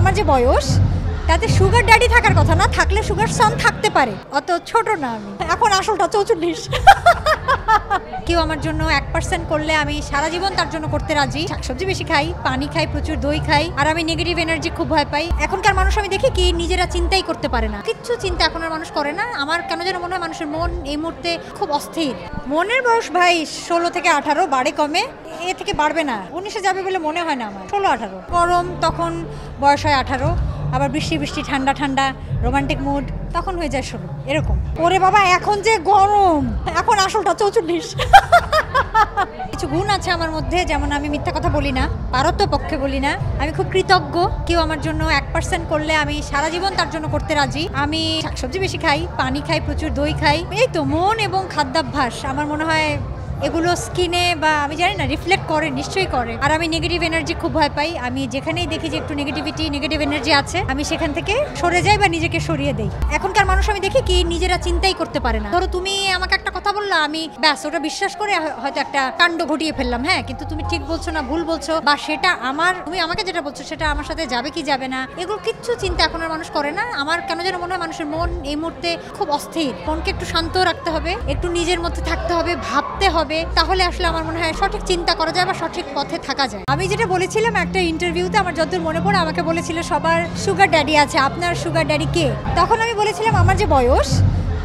আমার যে বয়স তাতে সুগার ড্যাডি থাকার কথা না, থাকলে সুগার সন থাকতে পারে, অত ছোট না আমি। এখন আসলটা 44। কেউ আমার জন্য 1% করলে আমি সারা জীবন তার জন্য করতে রাজি। শাকসবজি বেশি খাই, পানি খাই, প্রচুর দই খাই, আর আমি নেগেটিভ এনার্জি খুব ভয় পাই। এখনকার মানুষ আমি দেখি কি নিজেরা চিন্তাই করতে পারে না, কিচ্ছু চিন্তা এখন আর মানুষ করে না। আমার কেন যেন মনে হয় মানুষের মন এই মুহূর্তে খুব অস্থির। মনের বয়স ভাই 16 থেকে 18, বাড়ে কমে, এ থেকে বাড়বে না। 19-এ যাবে বলে মনে হয় না আমার। 16-18 গরম, তখন বয়স হয় 18, আবার বৃষ্টি বৃষ্টি, ঠান্ডা ঠান্ডা, রোমান্টিক মুড, তখন হয়ে যায় 16। এরকম। ওরে বাবা, এখন যে গরম, এখন আসলটা 44। কিছু গুণ আছে আমার মধ্যে, যেমন আমি মিথ্যা কথা বলি না, পারত্যপক্ষে বলি না, আমি খুব কৃতজ্ঞ। কেউ আমার জন্য 1% করলে আমি সারা জীবন তার জন্য করতে রাজি। আমি শাকসবজি বেশি খাই, পানি খাই, প্রচুর দই খাই। এই তো মন এবং খাদ্যাভ্যাস আমার মনে হয় এগুলো স্কিনে বা আমি জানি না রিফ্লেক্ট করে, নিশ্চয়ই করে। আর আমি নেগেটিভ এনার্জি খুব ভয় পাই। আমি যেখানেই দেখি যে একটু নেগেটিভ এনার্জি আছে, আমি সেখান থেকে সরে যাই বা নিজেকে সরিয়ে দেই। এখনকার মানুষ আমি দেখি কি নিজেরা চিন্তাই করতে পারে না। ধরো তুমি আমাকে একটা কথা বললা, আমি ব্যাস ওটা বিশ্বাস করে হয়তো একটা কাণ্ড ঘটিয়ে ফেললাম, হ্যাঁ, কিন্তু তুমি ঠিক বলছো না ভুল বলছো, বা সেটা তুমি আমাকে যেটা বলছো সেটা আমার সাথে যাবে কি যাবে না, এগুলো কিচ্ছু চিন্তা এখন আর মানুষ করে না। আমার কেন যেন মনে হয় মানুষের মন এই মুহূর্তে খুব অস্থির। মনকে একটু শান্ত রাখতে হবে, একটু নিজের মধ্যে থাকতে হবে, ভাবতে হবে, তাহলে আসলে আমার মনে হয় সঠিক চিন্তা করা যায় বা সঠিক পথে থাকা যায়। আমি যেটা বলেছিলাম একটা ইন্টারভিউতে, আমার যতদূর মনে পড়ে, আমাকে বলেছিল সবার সুগার ড্যাডি আছে, আপনার সুগার ড্যাডি কে? তখন আমি বলেছিলাম আমার যে বয়স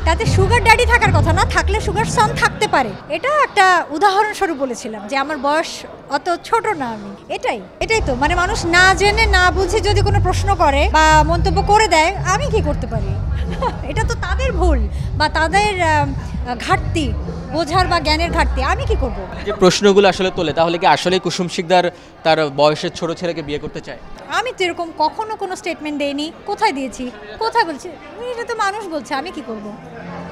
তাতে সুগার ড্যাডি থাকার কথা না, থাকলে সুগার সন থাকতে পারে। এটা একটা উদাহরণস্বরূপ বলেছিলাম যে আমার বয়স অত ছোট না আমি। এটাই তো মানে মানুষ না জেনে না বুঝে যদি কোনো প্রশ্ন করে বা মন্তব্য করে দেয়, আমি কি করতে পারি? এটা তো তাদের ভুল বা তাদের ঘাটতি, বোঝার বা জ্ঞানের ঘাটতি। আমি কি করব? যে প্রশ্নগুলো আসলে তোলে, তাহলে কি আসলে কুসুম শিকদার তার বয়সের ছোট ছেলেকে বিয়ে করতে চায়? আমি তো এরকম কখনো কোনো স্টেটমেন্ট দেইনি। কোথায় দিয়েছি? কোথায় বলছি? এটা তো মানুষ বলছে, আমি কি করব?